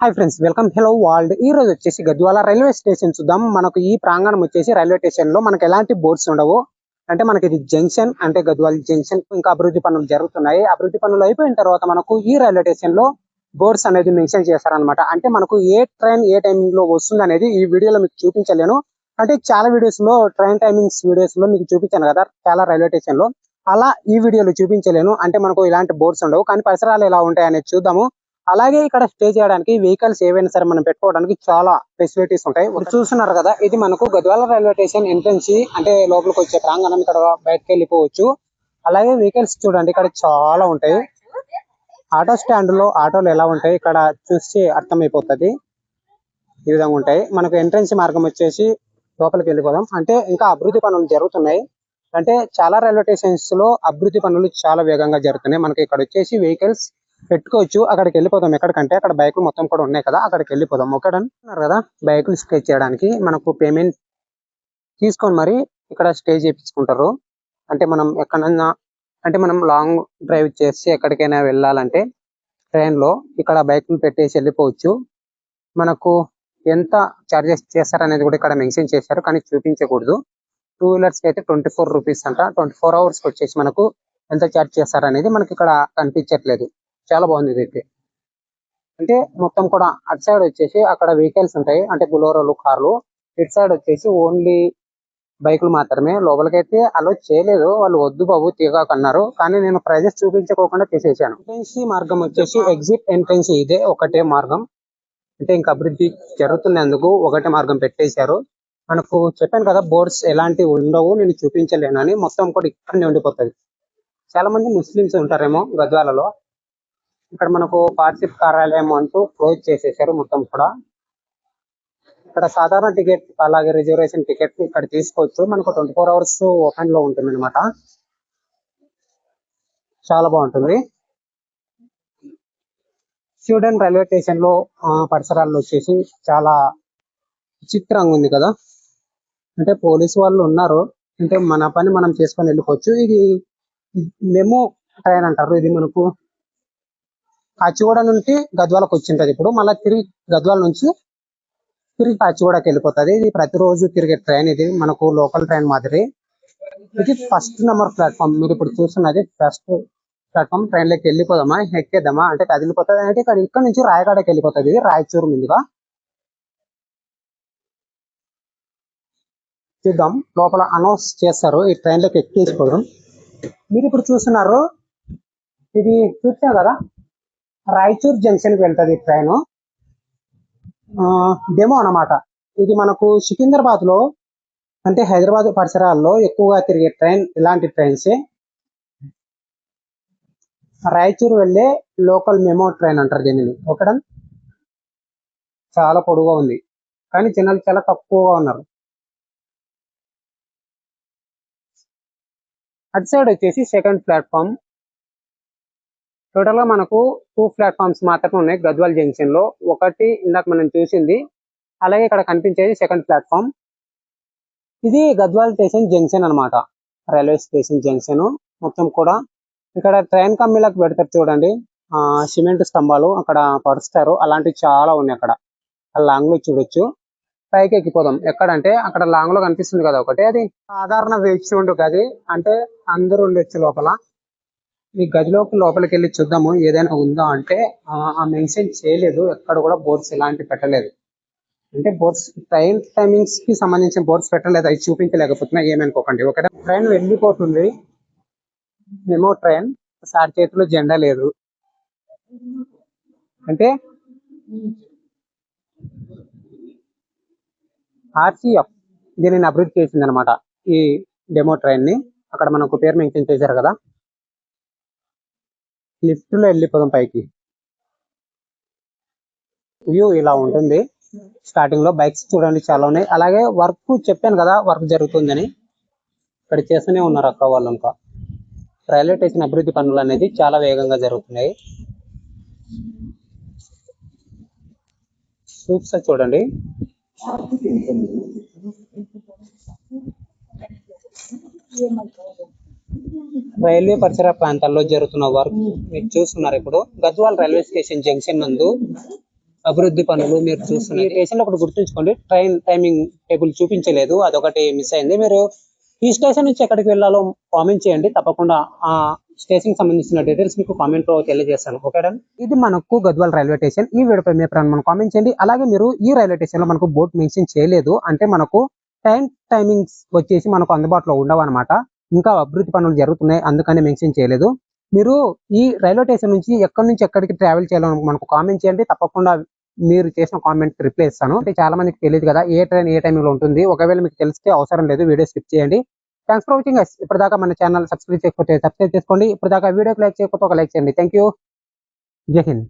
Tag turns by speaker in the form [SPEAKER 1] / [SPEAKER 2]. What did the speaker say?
[SPEAKER 1] Hi friends, welcome hello world. ఈ రోజు వచ్చేసి గద్వాల రైల్వే స్టేషన్ చూద్దాం. మనకు ఈ ప్రాంగణం వచ్చేసి రైల్వే స్టేషన్ లో మనకు ఎలాంటి బోర్డ్స్ ఉండవు. అంటే మనకి ఇది జంక్షన్, అంటే గద్వాల జంక్షన్. ఇంకా అభివృద్ధి పనులు జరుగుతున్నాయి. అభివృద్ధి పనులు అయిపోయిన తర్వాత మనకు ఈ రైల్వే స్టేషన్ లో బోర్డ్స్ అనేది మెన్షన్ చేస్తారనమాట. అంటే మనకు ఏ ట్రైన్ ఏ టైమింగ్ లో వస్తుంది అనేది ఈ వీడియోలో మీకు చూపించలేను. అంటే చాలా వీడియోస్ లో ట్రైన్ టైమింగ్స్ వీడియోస్ లో మీకు చూపించాను కదా చాలా రైల్వే స్టేషన్ లో. అలా ఈ వీడియోలో చూపించలేను. అంటే మనకు ఇలాంటి బోర్డ్స్ ఉండవు, కానీ పరిసరాలు ఎలా ఉంటాయి అనేది చూద్దాము. అలాగే ఇక్కడ స్టే చేయడానికి వెహికల్స్ ఏవైనా సరే మనం పెట్టుకోవడానికి చాలా ఫెసిలిటీస్ ఉంటాయి. ఇప్పుడు చూస్తున్నారు కదా, ఇది మనకు గద్వాల రైల్వే స్టేషన్ ఎంట్రన్స్. అంటే లోపలికి వచ్చే ప్రాంగణం. ఇక్కడ బయటకు వెళ్ళిపోవచ్చు. అలాగే వెహికల్స్ చూడండి, ఇక్కడ చాలా ఉంటాయి. ఆటో స్టాండ్ లో ఆటోలు ఎలా ఉంటాయి ఇక్కడ చూసి అర్థమైపోతుంది. ఈ విధంగా ఉంటాయి. మనకు ఎంట్రన్స్ మార్గం వచ్చేసి లోపలికి వెళ్ళిపోదాం. అంటే ఇంకా అభివృద్ధి పనులు జరుగుతున్నాయి. అంటే చాలా రైల్వే స్టేషన్స్ లో అభివృద్ధి పనులు చాలా వేగంగా జరుగుతున్నాయి. మనకి ఇక్కడ వచ్చేసి వెహికల్స్ పెట్టుకోవచ్చు. అక్కడికి వెళ్ళిపోదాం. ఎక్కడికంటే అక్కడ బైకులు మొత్తం కూడా ఉన్నాయి కదా, అక్కడికి వెళ్ళిపోదాం. ఒకటన్నారు కదా, బైకులు స్టే చేయడానికి మనకు పేమెంట్ తీసుకొని మరి ఇక్కడ స్టే చేయించుకుంటారు. అంటే మనం ఎక్కడన్నా, అంటే మనం లాంగ్ డ్రైవ్ చేసి ఎక్కడికైనా వెళ్ళాలంటే ట్రైన్ లో ఇక్కడ బైకులు పెట్టేసి వెళ్ళిపోవచ్చు. మనకు ఎంత చార్జెస్ చేస్తారనేది కూడా ఇక్కడ మెన్షన్ చేశారు, కానీ చూపించకూడదు. 2 వీలర్స్ కి అయితే 24 రూపీస్ అంట. 24 అవర్స్ వచ్చేసి మనకు ఎంత చార్జ్ చేస్తారనేది మనకి ఇక్కడ కనిపించట్లేదు. చాలా బాగుంది ఇది. అంటే మొత్తం కూడా అటు సైడ్ వచ్చేసి అక్కడ వెహికల్స్ ఉంటాయి, అంటే బులోరోలు, కార్లు. ఇటు సైడ్ వచ్చేసి ఓన్లీ బైకులు మాత్రమే. లోపలికైతే అలో చేయలేదు, వాళ్ళు వద్దు బాబు తీగాకన్నారు. కానీ నేను ప్రైజెస్ చూపించుకోకుండా తీసేసాను. ఎంట్రన్స్ మార్గం వచ్చేసి ఎగ్జిట్ ఎంట్రన్స్ ఇదే ఒకటే మార్గం. అంటే ఇంకా అభివృద్ధి జరుగుతున్నందుకు ఒకటే మార్గం పెట్టేశారు. మనకు చెప్పాను కదా, బోర్డ్స్ ఎలాంటివి ఉండవు, నేను చూపించలేను అని. మొత్తం కూడా ఇక్కడనే ఉండిపోతుంది. చాలా మంది ముస్లిమ్స్ ఉంటారేమో గద్వాలలో. ఇక్కడ మనకు పార్షిప్ కార్యాలయం అంటూ క్లోజ్ చేసేసారు మొత్తం కూడా. ఇక్కడ సాధారణ టికెట్ అలాగే రిజర్వేషన్ టికెట్ ఇక్కడ తీసుకోవచ్చు. మనకు 24 అవర్స్ ఓపెన్ లో ఉంటుంది అనమాట. చాలా బాగుంటుంది. స్వీడన్ రైల్వే స్టేషన్ లో పరిసరాల్లో వచ్చేసి చాలా విచిత్రంగా ఉంది కదా. అంటే పోలీసు వాళ్ళు ఉన్నారు, అంటే మన పని మనం చేసుకొని వెళ్ళిపోవచ్చు. ఇది మెమో ట్రైన్ అంటారు. ఇది మనకు కాచిగూడ నుంచి గద్వాలకు వచ్చింటది. ఇప్పుడు మళ్ళీ తిరిగి గద్వాల నుంచి తిరిగి కాచిగూడకి వెళ్ళిపోతుంది. ఇది ప్రతిరోజు తిరిగే ట్రైన్. ఇది మనకు లోకల్ ట్రైన్ మాదిరి. ఇది ఫస్ట్ నెంబర్ ప్లాట్ఫామ్. మీరు ఇప్పుడు చూస్తున్నది ఫస్ట్ ప్లాట్ఫామ్. ట్రైన్ లోకి వెళ్ళిపోదామా, ఎక్కేద్దామా అంటే కదిలిపోతుంది. అంటే ఇక్కడ నుంచి రాయగడకి వెళ్ళిపోతుంది. ఇది రాయచూరు మీదుగా. చూద్దాం, లోపల అనౌన్స్ చేస్తారు. ఈ ట్రైన్ లోకి ఎక్కేసిపోదాం. మీరు ఇప్పుడు చూస్తున్నారు, ఇది చూసారు కదా, రాయచూర్ జంక్షన్ కి వెళ్తుంది ట్రైన్. డెమో అన్నమాట. ఇది మనకు సికింద్రాబాద్ లో, అంటే హైదరాబాద్ పరిసరాల్లో ఎక్కువగా తిరిగే ట్రైన్ ఇలాంటి ట్రైన్సే. రాయచూర్ వెళ్ళే లోకల్ మెమో ట్రైన్ అంటారు దీనిని. ఒకటి చాలా పొడుగా ఉంది, కానీ జనాలు చాలా తక్కువగా ఉన్నారు. అటు సైడ్ వచ్చేసి సెకండ్ ప్లాట్ఫామ్. టోటల్ గా మనకు 2 ప్లాట్ఫామ్స్ మాత్రమే ఉన్నాయి గద్వాల్ జంక్షన్ లో. ఒకటి ఇందాక మనం చూసింది, అలాగే ఇక్కడ కనిపించేది సెకండ్ ప్లాట్ఫామ్. ఇది గద్వాల్ స్టేషన్ జంక్షన్ అన్నమాట. రైల్వే స్టేషన్ జంక్షన్ మొత్తం కూడా. ఇక్కడ ట్రైన్ కమ్మీలకు పెడతారు చూడండి, సిమెంట్ స్తంభాలు అక్కడ పరుస్తారు. అలాంటివి చాలా ఉన్నాయి అక్కడ. లాంగ్ లో చూడొచ్చు. పైకి ఎక్కిపోదాం. ఎక్కడంటే అక్కడ లాంగ్ లో కనిపిస్తుంది కదా ఒకటి, అది సాధారణ వేచి ఉండు గది. అంటే అందరూ ఉండొచ్చు లోపల. ఈ గదిలోకి లోపలికి వెళ్ళి చూద్దాము ఏదైనా ఉందా అంటే ఆ మెన్షన్ చేయలేదు. ఎక్కడ కూడా బోర్డ్స్ ఇలాంటివి పెట్టలేదు. అంటే బోర్డ్స్ ట్రైన్ టైమింగ్స్ కి సంబంధించిన బోర్డ్స్ పెట్టలేదు. అవి చూపించలేకపోతున్నా, ఏమనుకోకండి. ఒకటే ట్రైన్ వెళ్ళిపోతుంది, మెమో ట్రైన్. సార్ చేతిలో జెండా లేదు. అంటే ఆర్సీఎఫ్ దీనిని అభివృద్ధి చేసింది అనమాట, ఈ డెమో ట్రైన్ ని. అక్కడ మనకు పేరు మెన్షన్ చేశారు కదా. లిఫ్ట్ లో వెళ్ళిపోదాం పైకి. వ్యూ ఇలా ఉంటుంది. స్టార్టింగ్ లో బైక్స్ చూడండి చాలా ఉన్నాయి. అలాగే వర్క్ చెప్పాను కదా, వర్క్ జరుగుతుందని. ఇక్కడ చేస్తూనే ఉన్నారు అక్క వాళ్ళు. ఇంకా రైల్వే స్టేషన్ అభివృద్ధి పనులు అనేది చాలా వేగంగా జరుగుతున్నాయి. సూప్స్ చూడండి. రైల్వే పరిసర ప్రాంతాల్లో జరుగుతున్న వర్క్ మీరు చూస్తున్నారు. ఇప్పుడు గద్వాల్ రైల్వే స్టేషన్ జంక్షన్ నందు అభివృద్ధి పనులు మీరు చూస్తున్నారు. ఈ స్టేషన్ లో ఒకటి గుర్తుంచుకోండి, ట్రైన్ టైమింగ్ టేబుల్ చూపించలేదు, అదొకటి మిస్ అయింది. మీరు ఈ స్టేషన్ నుంచి ఎక్కడికి వెళ్ళాలో కామెంట్ చేయండి, తప్పకుండా ఆ స్టేషన్ కి సంబంధించిన డీటెయిల్స్ మీకు కామెంట్ లో తెలియజేస్తాను. ఓకేనా, ఇది మనకు గద్వాల్ రైల్వే స్టేషన్. ఈ వీడియోపై మీ ప్రాణం మనం కామెంట్ చేయండి. అలాగే మీరు ఈ రైల్వే స్టేషన్ లో మనకు బోర్డు మెన్షన్ చేయలేదు అంటే మనకు టైమింగ్స్ వచ్చేసి మనకు అందుబాటులో ఉండవు అనమాట. ఇంకా అభివృద్ధి పనులు జరుగుతున్నాయి, అందుకని మెన్షన్ చేయలేదు. మీరు ఈ రైల్వే స్టేషన్ నుంచి ఎక్కడికి ట్రావెల్ చేయాలో మనకు కామెంట్ చేయండి, తప్పకుండా మీరు చేసిన కామెంట్ రిప్లై ఇస్తాను. అంటే చాలా మందికి తెలియదు కదా ఏ ట్రైన్ ఏ టైంలో ఉంటుంది. ఒకవేళ మీకు తెలిస్తే అవసరం లేదు, వీడియో స్కిప్ చేయండి. Thanks for watching. ఇప్పటిదాకా మన ఛానల్ సబ్స్క్రైబ్ చేయకపోతే సబ్స్క్రైబ్ చేసుకోండి. ఇప్పటిదాకా వీడియోకి లైక్ చేయకపోతే ఒక లైక్ చేయండి. Thank you. జై హింద్.